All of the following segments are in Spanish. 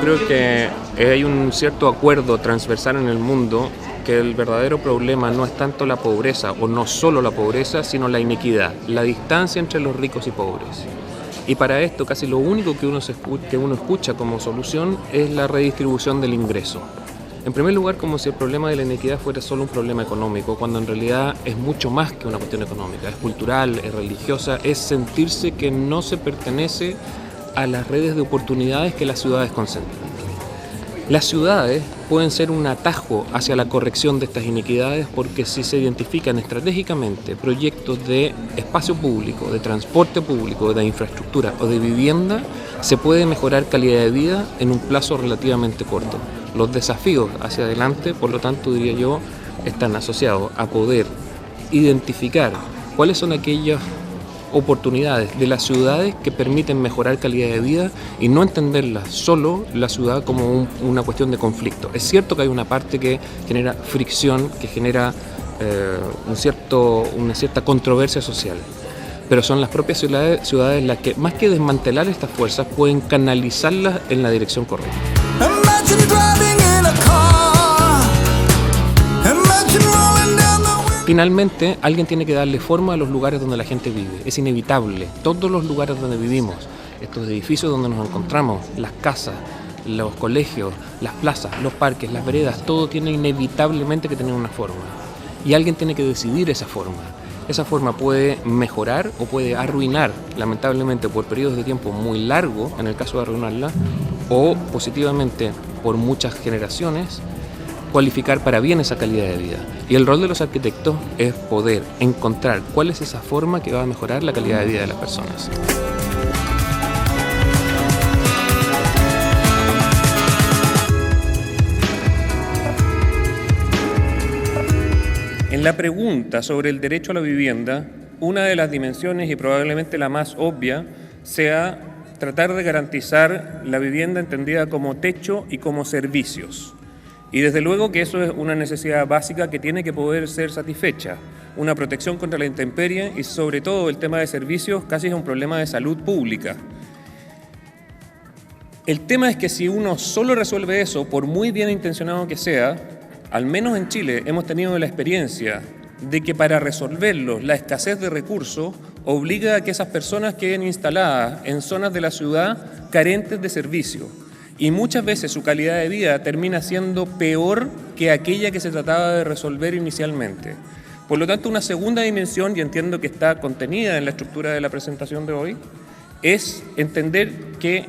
creo que hay un cierto acuerdo transversal en el mundo que el verdadero problema no es tanto la pobreza, o no solo la pobreza, sino la inequidad, la distancia entre los ricos y pobres. Y para esto casi lo único que uno escucha como solución es la redistribución del ingreso. En primer lugar, como si el problema de la inequidad fuera solo un problema económico, cuando en realidad es mucho más que una cuestión económica, es cultural, es religiosa, es sentirse que no se pertenece a las redes de oportunidades que las ciudades concentran. Las ciudades pueden ser un atajo hacia la corrección de estas inequidades porque si se identifican estratégicamente proyectos de espacio público, de transporte público, de infraestructura o de vivienda, se puede mejorar calidad de vida en un plazo relativamente corto. Los desafíos hacia adelante, por lo tanto, diría yo, están asociados a poder identificar cuáles son aquellas oportunidades de las ciudades que permiten mejorar calidad de vida y no entenderla solo la ciudad como una cuestión de conflicto. Es cierto que hay una parte que genera fricción, que genera una cierta controversia social, pero son las propias ciudades las que, más que desmantelar estas fuerzas, pueden canalizarlas en la dirección correcta. Finalmente, alguien tiene que darle forma a los lugares donde la gente vive. Es inevitable. Todos los lugares donde vivimos, estos edificios donde nos encontramos, las casas, los colegios, las plazas, los parques, las veredas, todo tiene inevitablemente que tener una forma. Y alguien tiene que decidir esa forma. Esa forma puede mejorar o puede arruinar, lamentablemente por periodos de tiempo muy largos, en el caso de arruinarla, o positivamente por muchas generaciones, cualificar para bien esa calidad de vida. Y el rol de los arquitectos es poder encontrar cuál es esa forma que va a mejorar la calidad de vida de las personas. En la pregunta sobre el derecho a la vivienda, una de las dimensiones y probablemente la más obvia sea tratar de garantizar la vivienda entendida como techo y como servicios. Y desde luego que eso es una necesidad básica que tiene que poder ser satisfecha. Una protección contra la intemperie y sobre todo el tema de servicios casi es un problema de salud pública. El tema es que si uno solo resuelve eso, por muy bien intencionado que sea, al menos en Chile hemos tenido la experiencia de que para resolverlo la escasez de recursos obliga a que esas personas queden instaladas en zonas de la ciudad carentes de servicio. Y muchas veces su calidad de vida termina siendo peor que aquella que se trataba de resolver inicialmente. Por lo tanto, una segunda dimensión, y entiendo que está contenida en la estructura de la presentación de hoy, es entender que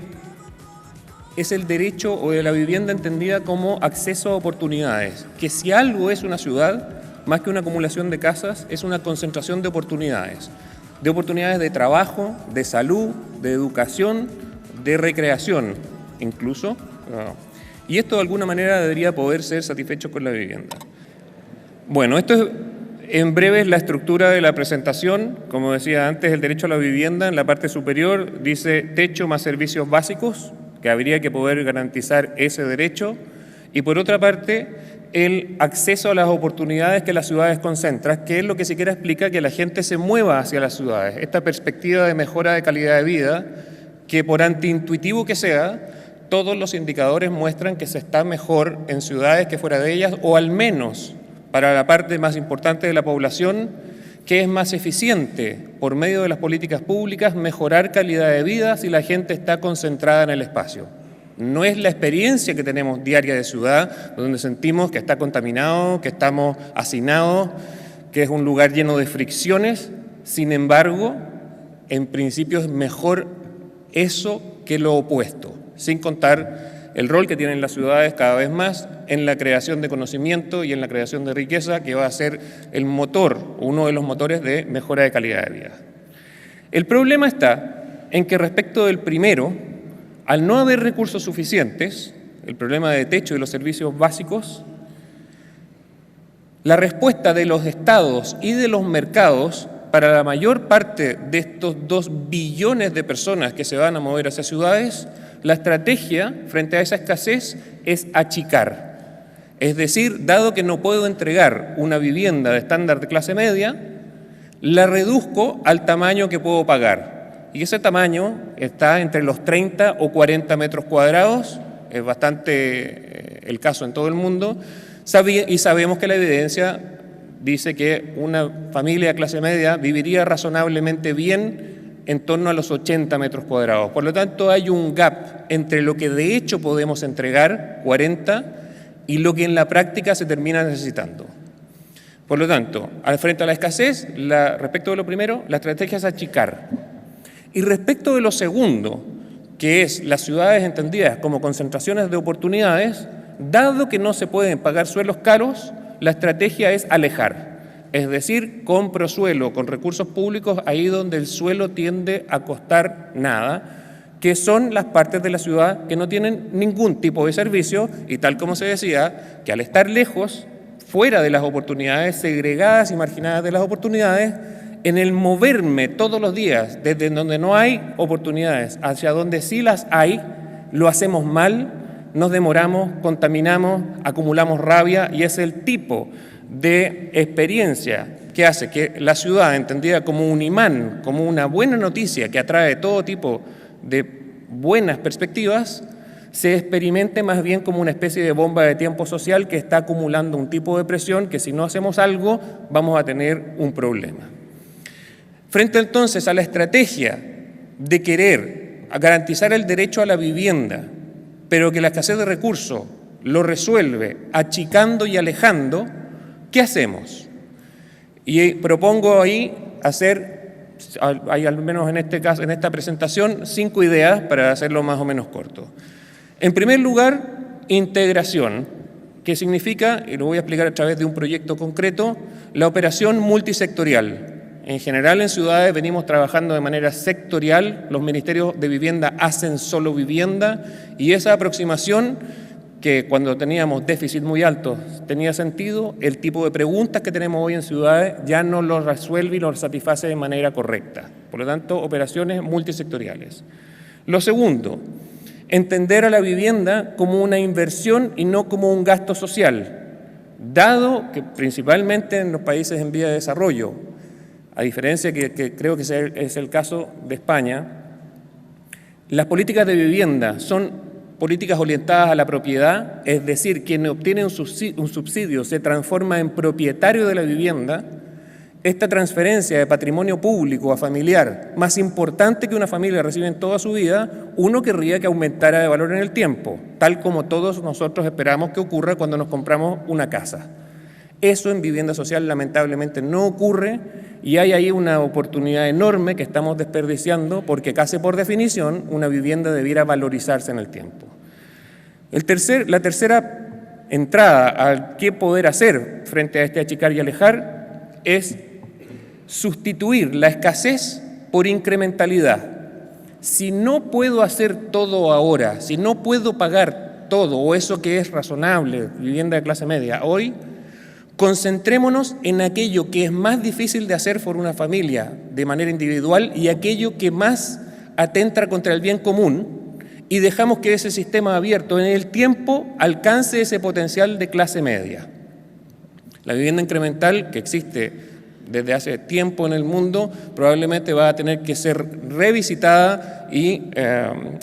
es el derecho o de la vivienda entendida como acceso a oportunidades. Que si algo es una ciudad, más que una acumulación de casas, es una concentración de oportunidades de trabajo, de salud, de educación, de recreación. Incluso, y esto de alguna manera debería poder ser satisfecho con la vivienda. Bueno, esto es en breve la estructura de la presentación. Como decía antes, el derecho a la vivienda en la parte superior dice techo más servicios básicos, que habría que poder garantizar ese derecho, y por otra parte, el acceso a las oportunidades que las ciudades concentran, que es lo que siquiera explica que la gente se mueva hacia las ciudades. Esta perspectiva de mejora de calidad de vida, que por antiintuitivo que sea, todos los indicadores muestran que se está mejor en ciudades que fuera de ellas, o al menos para la parte más importante de la población, que es más eficiente por medio de las políticas públicas mejorar calidad de vida si la gente está concentrada en el espacio. No es la experiencia que tenemos diaria de ciudad, donde sentimos que está contaminado, que estamos hacinados, que es un lugar lleno de fricciones. Sin embargo, en principio es mejor eso que lo opuesto, sin contar el rol que tienen las ciudades cada vez más en la creación de conocimiento y en la creación de riqueza, que va a ser el motor, uno de los motores de mejora de calidad de vida. El problema está en que respecto del primero, al no haber recursos suficientes, el problema de techo y los servicios básicos, la respuesta de los estados y de los mercados para la mayor parte de estos 2 billones de personas que se van a mover hacia ciudades, la estrategia frente a esa escasez es achicar. Es decir, dado que no puedo entregar una vivienda de estándar de clase media, la reduzco al tamaño que puedo pagar. Y ese tamaño está entre los 30 o 40 metros cuadrados es bastante el caso en todo el mundo, y sabemos que la evidencia dice que una familia de clase media viviría razonablemente bien en torno a los 80 metros cuadrados. Por lo tanto, hay un gap entre lo que de hecho podemos entregar, 40, y lo que en la práctica se termina necesitando. Por lo tanto, frente a la escasez, respecto de lo primero, la estrategia es achicar. Y respecto de lo segundo, que es las ciudades entendidas como concentraciones de oportunidades, dado que no se pueden pagar suelos caros, la estrategia es alejar. Es decir, compro suelo con recursos públicos ahí donde el suelo tiende a costar nada, que son las partes de la ciudad que no tienen ningún tipo de servicio y tal como se decía, que al estar lejos, fuera de las oportunidades, segregadas y marginadas de las oportunidades, en el moverme todos los días desde donde no hay oportunidades hacia donde sí las hay, lo hacemos mal, nos demoramos, contaminamos, acumulamos rabia y es el tipo de experiencia que hace que la ciudad, entendida como un imán, como una buena noticia que atrae todo tipo de buenas perspectivas, se experimente más bien como una especie de bomba de tiempo social que está acumulando un tipo de presión que si no hacemos algo vamos a tener un problema. Frente entonces a la estrategia de querer garantizar el derecho a la vivienda, pero que la escasez de recursos lo resuelve achicando y alejando, ¿qué hacemos? Y propongo ahí hay al menos en este caso, en esta presentación, 5 ideas para hacerlo más o menos corto. En primer lugar, integración, que significa, y lo voy a explicar a través de un proyecto concreto, la operación multisectorial. En general, en ciudades venimos trabajando de manera sectorial, los ministerios de vivienda hacen solo vivienda y esa aproximación que cuando teníamos déficit muy alto tenía sentido, el tipo de preguntas que tenemos hoy en ciudades ya no lo resuelve y lo satisface de manera correcta. Por lo tanto, operaciones multisectoriales. Lo segundo, entender a la vivienda como una inversión y no como un gasto social, dado que principalmente en los países en vía de desarrollo, a diferencia que creo que es el caso de España, las políticas de vivienda son políticas orientadas a la propiedad, es decir, quien obtiene un subsidio se transforma en propietario de la vivienda. Esta transferencia de patrimonio público a familiar, más importante que una familia recibe en toda su vida, uno querría que aumentara de valor en el tiempo, tal como todos nosotros esperamos que ocurra cuando nos compramos una casa. Eso en vivienda social lamentablemente no ocurre y hay ahí una oportunidad enorme que estamos desperdiciando porque casi por definición una vivienda debiera valorizarse en el tiempo. La tercera entrada a qué poder hacer frente a este achicar y alejar es sustituir la escasez por incrementalidad. Si no puedo hacer todo ahora, si no puedo pagar todo o eso que es razonable, vivienda de clase media, hoy, concentrémonos en aquello que es más difícil de hacer por una familia de manera individual y aquello que más atenta contra el bien común y dejamos que ese sistema abierto en el tiempo alcance ese potencial de clase media. La vivienda incremental que existe desde hace tiempo en el mundo probablemente va a tener que ser revisitada y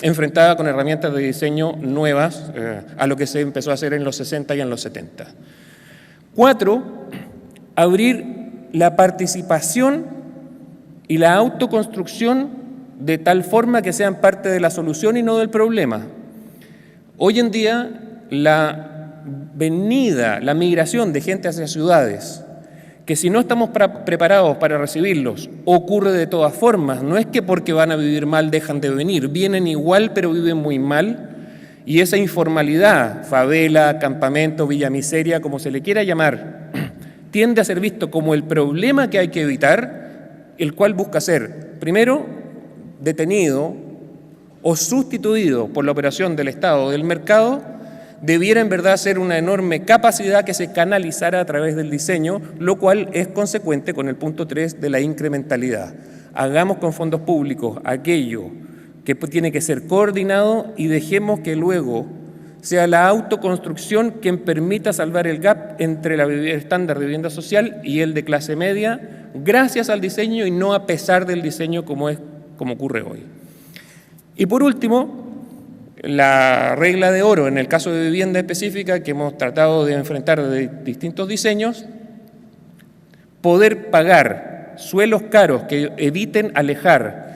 enfrentada con herramientas de diseño nuevas a lo que se empezó a hacer en los 60 y en los 70. 4, abrir la participación y la autoconstrucción de tal forma que sean parte de la solución y no del problema. Hoy en día, la migración de gente hacia ciudades, que si no estamos preparados para recibirlos, ocurre de todas formas. No es que porque van a vivir mal dejan de venir, vienen igual pero viven muy mal. Y esa informalidad, favela, campamento, villa miseria, como se le quiera llamar, tiende a ser visto como el problema que hay que evitar, el cual busca ser, primero, detenido o sustituido por la operación del Estado o del mercado, debiera en verdad ser una enorme capacidad que se canalizara a través del diseño, lo cual es consecuente con el punto 3 de la incrementalidad. Hagamos con fondos públicos aquello que tiene que ser coordinado y dejemos que luego sea la autoconstrucción quien permita salvar el gap entre el estándar de vivienda social y el de clase media, gracias al diseño y no a pesar del diseño como ocurre hoy. Y por último, la regla de oro en el caso de vivienda específica que hemos tratado de enfrentar de distintos diseños, poder pagar suelos caros que eviten alejar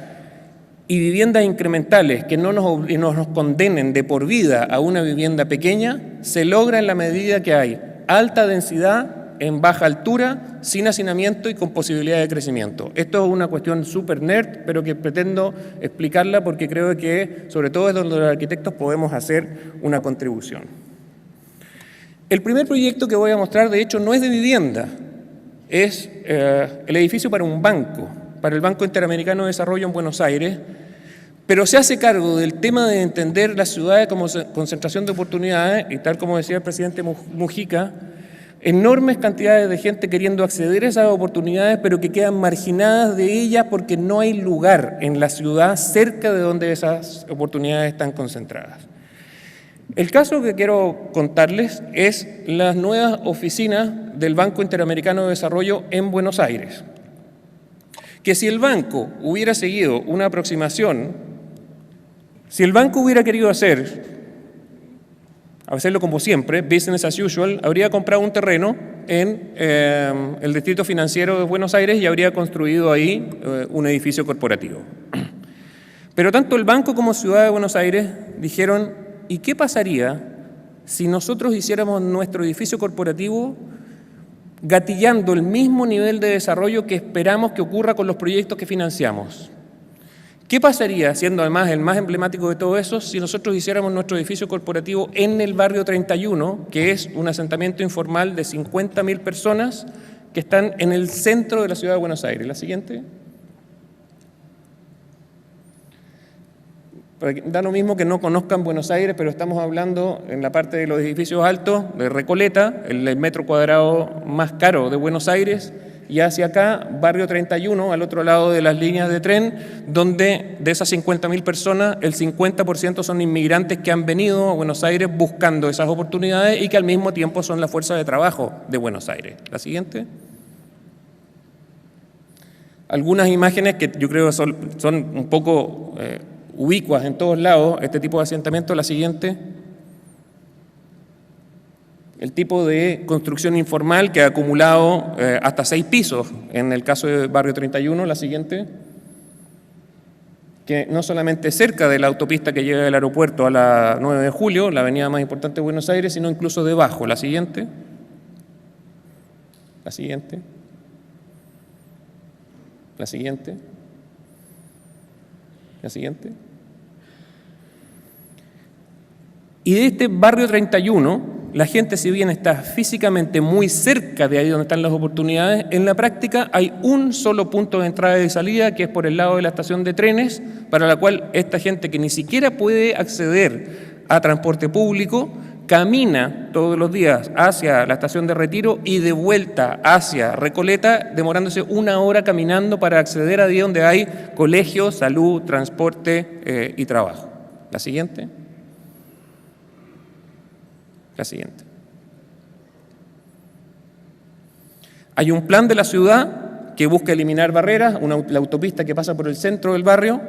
y viviendas incrementales que no nos condenen de por vida a una vivienda pequeña, se logra en la medida que hay alta densidad en baja altura, sin hacinamiento y con posibilidad de crecimiento. Esto es una cuestión súper nerd, pero que pretendo explicarla porque creo que, sobre todo, es donde los arquitectos podemos hacer una contribución. El primer proyecto que voy a mostrar, de hecho, no es de vivienda, es el edificio para un banco, para el Banco Interamericano de Desarrollo en Buenos Aires, pero se hace cargo del tema de entender las ciudades como concentración de oportunidades y, tal como decía el presidente Mujica, enormes cantidades de gente queriendo acceder a esas oportunidades, pero que quedan marginadas de ellas porque no hay lugar en la ciudad cerca de donde esas oportunidades están concentradas. El caso que quiero contarles es las nuevas oficinas del Banco Interamericano de Desarrollo en Buenos Aires. Que si el banco hubiera seguido una aproximación, si el banco hubiera querido hacerlo como siempre, business as usual, habría comprado un terreno en el Distrito Financiero de Buenos Aires y habría construido ahí un edificio corporativo. Pero tanto el banco como Ciudad de Buenos Aires dijeron, ¿y qué pasaría si nosotros hiciéramos nuestro edificio corporativo gatillando el mismo nivel de desarrollo que esperamos que ocurra con los proyectos que financiamos? ¿Qué pasaría, siendo además el más emblemático de todo eso, si nosotros hiciéramos nuestro edificio corporativo en el barrio 31, que es un asentamiento informal de 50.000 personas que están en el centro de la ciudad de Buenos Aires? La siguiente. Da lo mismo que no conozcan Buenos Aires, pero estamos hablando en la parte de los edificios altos de Recoleta, el metro cuadrado más caro de Buenos Aires, y hacia acá, barrio 31, al otro lado de las líneas de tren, donde de esas 50.000 personas, el 50% son inmigrantes que han venido a Buenos Aires buscando esas oportunidades y que al mismo tiempo son la fuerza de trabajo de Buenos Aires. La siguiente. Algunas imágenes que yo creo son un poco ubicuas en todos lados, este tipo de asentamiento. La siguiente. El tipo de construcción informal que ha acumulado hasta 6 pisos en el caso del barrio 31, la siguiente, que no solamente cerca de la autopista que lleva del aeropuerto a la 9 de julio, la avenida más importante de Buenos Aires, sino incluso debajo. La siguiente. La siguiente. La siguiente. La siguiente. Y de este barrio 31, la gente, si bien está físicamente muy cerca de ahí donde están las oportunidades, en la práctica hay un solo punto de entrada y de salida, que es por el lado de la estación de trenes, para la cual esta gente que ni siquiera puede acceder a transporte público, camina todos los días hacia la estación de Retiro y de vuelta hacia Recoleta, demorándose 1 hora caminando para acceder a ahí donde hay colegio, salud, transporte y trabajo. La siguiente. La siguiente. Hay un plan de la ciudad que busca eliminar barreras, la autopista que pasa por el centro del barrio,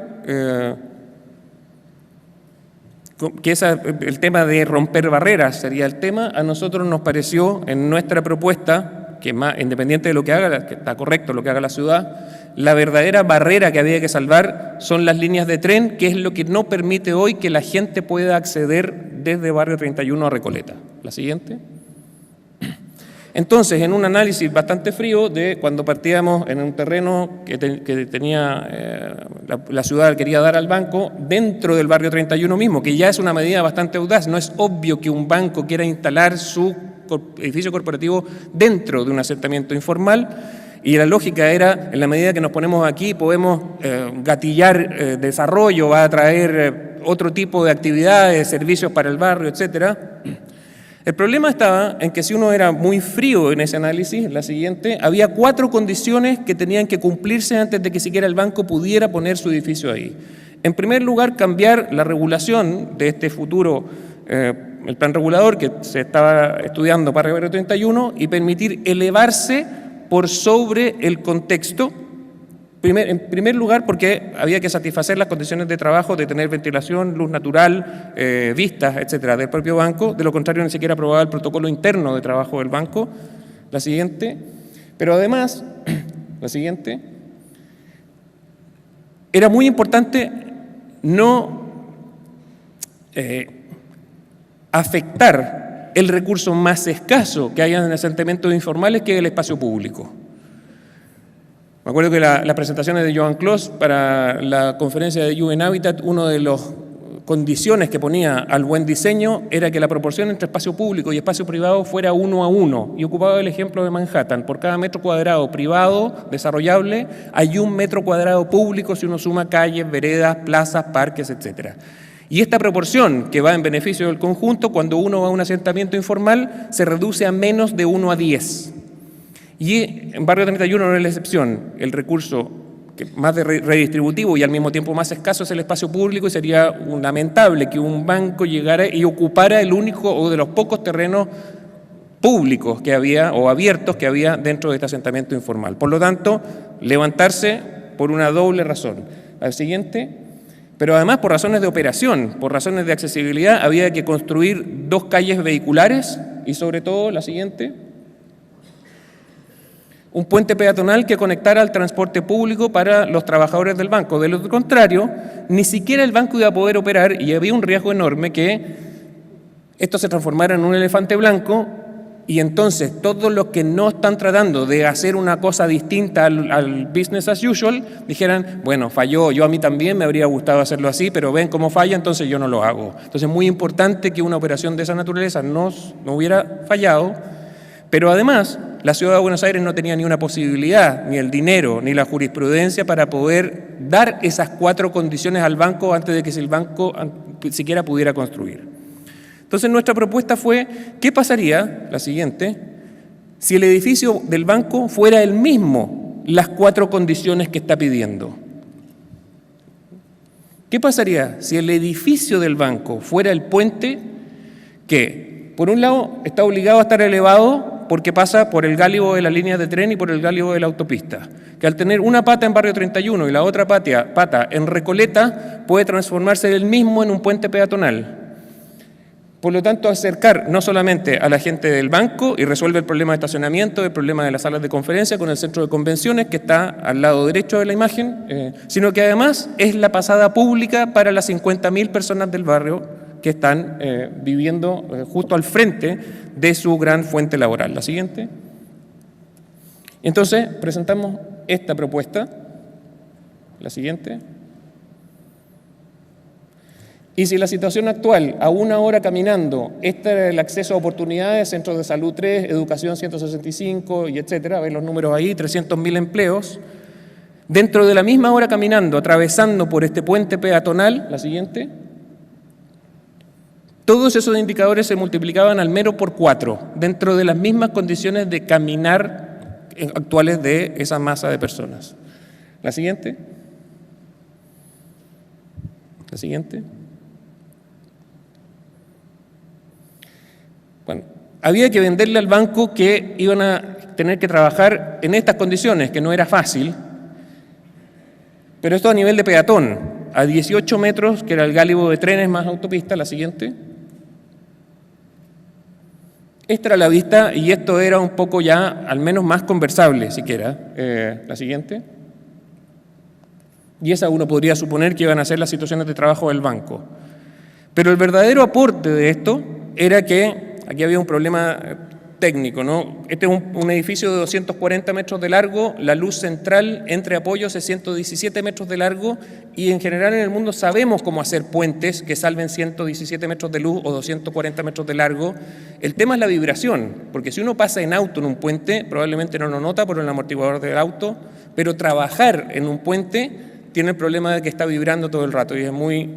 que el tema de romper barreras sería el tema. A nosotros nos pareció en nuestra propuesta, que más independiente de lo que haga, que está correcto lo que haga la ciudad, la verdadera barrera que había que salvar son las líneas de tren, que es lo que no permite hoy que la gente pueda acceder desde barrio 31 a Recoleta. La siguiente. Entonces, en un análisis bastante frío de cuando partíamos en un terreno que tenía la ciudad quería dar al banco dentro del barrio 31 mismo, que ya es una medida bastante audaz. No es obvio que un banco quiera instalar su edificio corporativo dentro de un asentamiento informal, y la lógica era, en la medida que nos ponemos aquí, podemos gatillar desarrollo, va a traer otro tipo de actividades, servicios para el barrio, etcétera. El problema estaba en que si uno era muy frío en ese análisis, la siguiente, había 4 condiciones que tenían que cumplirse antes de que siquiera el banco pudiera poner su edificio ahí. En primer lugar, cambiar la regulación de este futuro, el plan regulador que se estaba estudiando para el barrio 31, y permitir elevarse por sobre el contexto En primer lugar, porque había que satisfacer las condiciones de trabajo, de tener ventilación, luz natural, vistas, etcétera, del propio banco. De lo contrario, ni siquiera aprobaba el protocolo interno de trabajo del banco. La siguiente. Pero además, la siguiente, era muy importante no afectar el recurso más escaso que hay en asentamientos informales, que es el espacio público. Me acuerdo que las presentaciones de Joan Clos para la conferencia de UN Habitat, una de las condiciones que ponía al buen diseño era que la proporción entre espacio público y espacio privado fuera 1 a 1, y ocupaba el ejemplo de Manhattan. Por cada metro cuadrado privado desarrollable hay 1 metro cuadrado público si uno suma calles, veredas, plazas, parques, etcétera. Y esta proporción, que va en beneficio del conjunto, cuando uno va a un asentamiento informal, se reduce a menos de 1 a 10. Y en Barrio 31 no es la excepción. El recurso más redistributivo y al mismo tiempo más escaso es el espacio público, y sería lamentable que un banco llegara y ocupara el único o de los pocos terrenos públicos que había o abiertos que había dentro de este asentamiento informal. Por lo tanto, levantarse por una doble razón. Al siguiente. Pero además por razones de operación, por razones de accesibilidad, había que construir 2 calles vehiculares y sobre todo, la siguiente, un puente peatonal que conectara al transporte público para los trabajadores del banco. De lo contrario, ni siquiera el banco iba a poder operar, y había un riesgo enorme que esto se transformara en un elefante blanco, y entonces todos los que no están tratando de hacer una cosa distinta al business as usual dijeran, bueno, falló, a mí también me habría gustado hacerlo así, pero ven cómo falla, entonces yo no lo hago. Entonces es muy importante que una operación de esa naturaleza no hubiera fallado, pero además la Ciudad de Buenos Aires no tenía ni una posibilidad, ni el dinero, ni la jurisprudencia para poder dar esas 4 condiciones al banco antes de que el banco siquiera pudiera construir. Entonces nuestra propuesta fue, ¿qué pasaría, la siguiente, si el edificio del banco fuera el mismo, las 4 condiciones que está pidiendo? ¿Qué pasaría si el edificio del banco fuera el puente que, por un lado, está obligado a estar elevado porque pasa por el gálibo de la línea de tren y por el gálibo de la autopista, que al tener una pata en Barrio 31 y la otra pata en Recoleta, puede transformarse él mismo en un puente peatonal? Por lo tanto, acercar no solamente a la gente del banco y resuelve el problema de estacionamiento, el problema de las salas de conferencia con el centro de convenciones que está al lado derecho de la imagen, sino que además es la pasada pública para las 50.000 personas del barrio que están viviendo justo al frente de su gran fuente laboral. La siguiente. Entonces, presentamos esta propuesta. La siguiente. Y si la situación actual, a 1 hora caminando, este era el acceso a oportunidades, centros de salud 3, educación 165 y etcétera, ven los números ahí, 300.000 empleos, dentro de la misma hora caminando, atravesando por este puente peatonal, la siguiente, todos esos indicadores se multiplicaban al menos por 4, dentro de las mismas condiciones de caminar actuales de esa masa de personas. La siguiente. La siguiente. Bueno, había que venderle al banco que iban a tener que trabajar en estas condiciones, que no era fácil, pero esto a nivel de peatón, a 18 metros, que era el gálibo de trenes más autopista. La siguiente. Esta era la vista y esto era un poco ya, al menos más conversable siquiera. La siguiente. Y esa uno podría suponer que iban a ser las situaciones de trabajo del banco. Pero el verdadero aporte de esto era que aquí había un problema técnico, ¿no? Este es un edificio de 240 metros de largo, la luz central entre apoyos es 117 metros de largo, y en general en el mundo sabemos cómo hacer puentes que salven 117 metros de luz o 240 metros de largo. El tema es la vibración, porque si uno pasa en auto en un puente, probablemente no lo nota por el amortiguador del auto, pero trabajar en un puente tiene el problema de que está vibrando todo el rato y es muy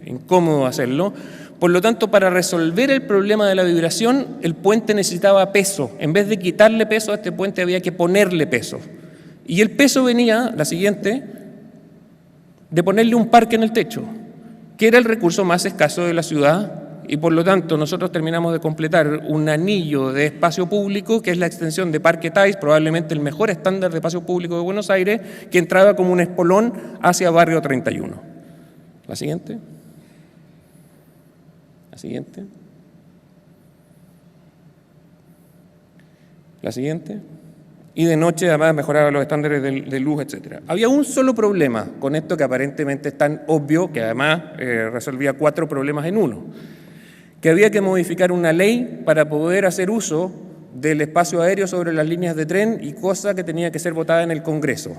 incómodo hacerlo. Por lo tanto, para resolver el problema de la vibración, el puente necesitaba peso. En vez de quitarle peso a este puente, había que ponerle peso. Y el peso venía, la siguiente, de ponerle un parque en el techo, que era el recurso más escaso de la ciudad y por lo tanto nosotros terminamos de completar un anillo de espacio público que es la extensión de Parque Táis, probablemente el mejor estándar de espacio público de Buenos Aires, que entraba como un espolón hacia Barrio 31. La siguiente. La siguiente. La siguiente. Y de noche además mejoraba los estándares de luz, etc. Había un solo problema con esto que aparentemente es tan obvio, que además resolvía 4 problemas en uno, que había que modificar una ley para poder hacer uso del espacio aéreo sobre las líneas de tren, y cosa que tenía que ser votada en el Congreso.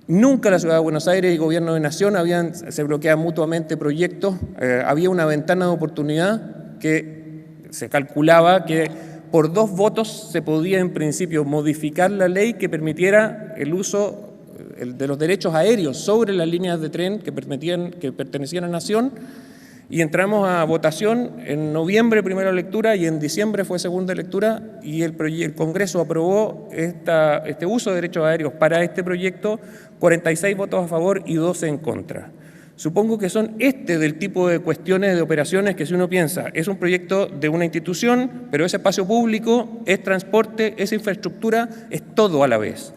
Nunca la Ciudad de Buenos Aires y el Gobierno de Nación se bloqueaban mutuamente proyectos. Había una ventana de oportunidad que se calculaba que por 2 votos se podía en principio modificar la ley que permitiera el uso de los derechos aéreos sobre las líneas de tren que pertenecían a Nación, y entramos a votación en noviembre, primera lectura, y en diciembre fue segunda lectura, y el Congreso aprobó este uso de derechos aéreos para este proyecto, 46 votos a favor y 12 en contra. Supongo que son del tipo de cuestiones, de operaciones que si uno piensa, es un proyecto de una institución, pero es espacio público, es transporte, es infraestructura, es todo a la vez.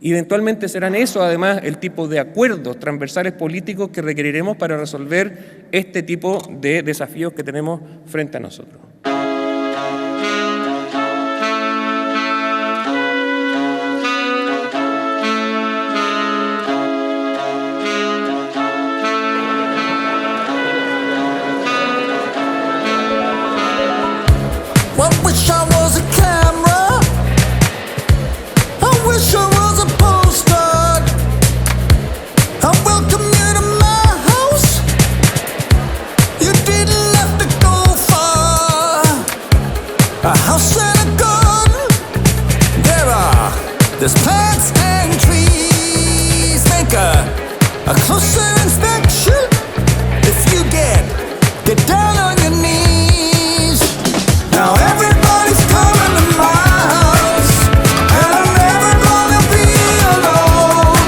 Y eventualmente serán eso, además, el tipo de acuerdos transversales políticos que requeriremos para resolver este tipo de desafíos que tenemos frente a nosotros. There's plants and trees. Make a closer inspection. If you get down on your knees. Now everybody's coming to my house, and I'm never gonna be alone.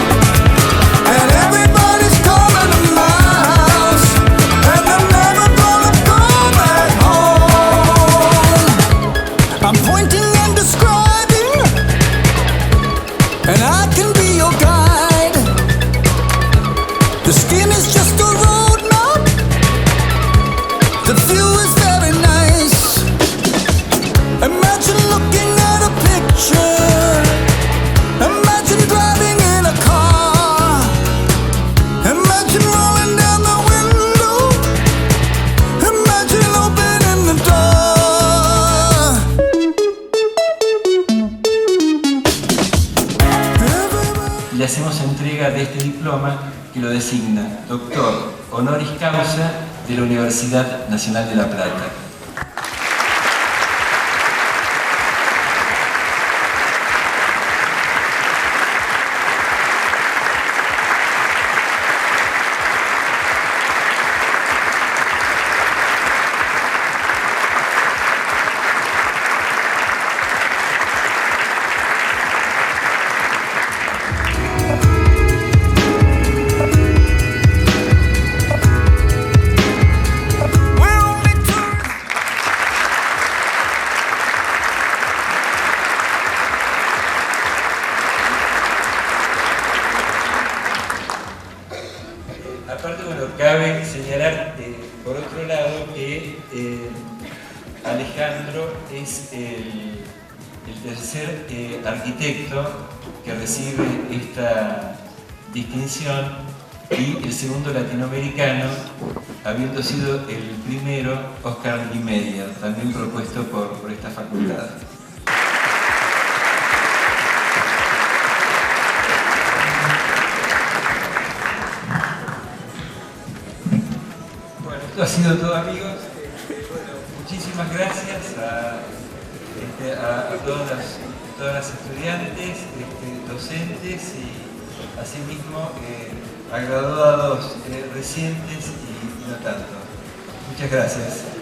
And everybody's coming to my house, and I'm never gonna go back home. I'm pointing and describing, and I can be your guide. The skin is just a roadmap. The view is very nice. Imagine looking at a picture. Imagine driving in a car. Imagine rolling down the window. Imagine opening the door. Le hacemos entrega de este diploma que lo designa doctor honoris causa de la Universidad Nacional de La Plata. Aparte, bueno, cabe señalar, por otro lado, que Alejandro es el tercer arquitecto que recibe esta distinción y el segundo latinoamericano, habiendo sido el primero Oscar Niemeyer, también propuesto por esta facultad. Esto ha sido todo, amigos. Muchísimas gracias a todas las estudiantes, docentes y asimismo a graduados recientes y no tanto. Muchas gracias.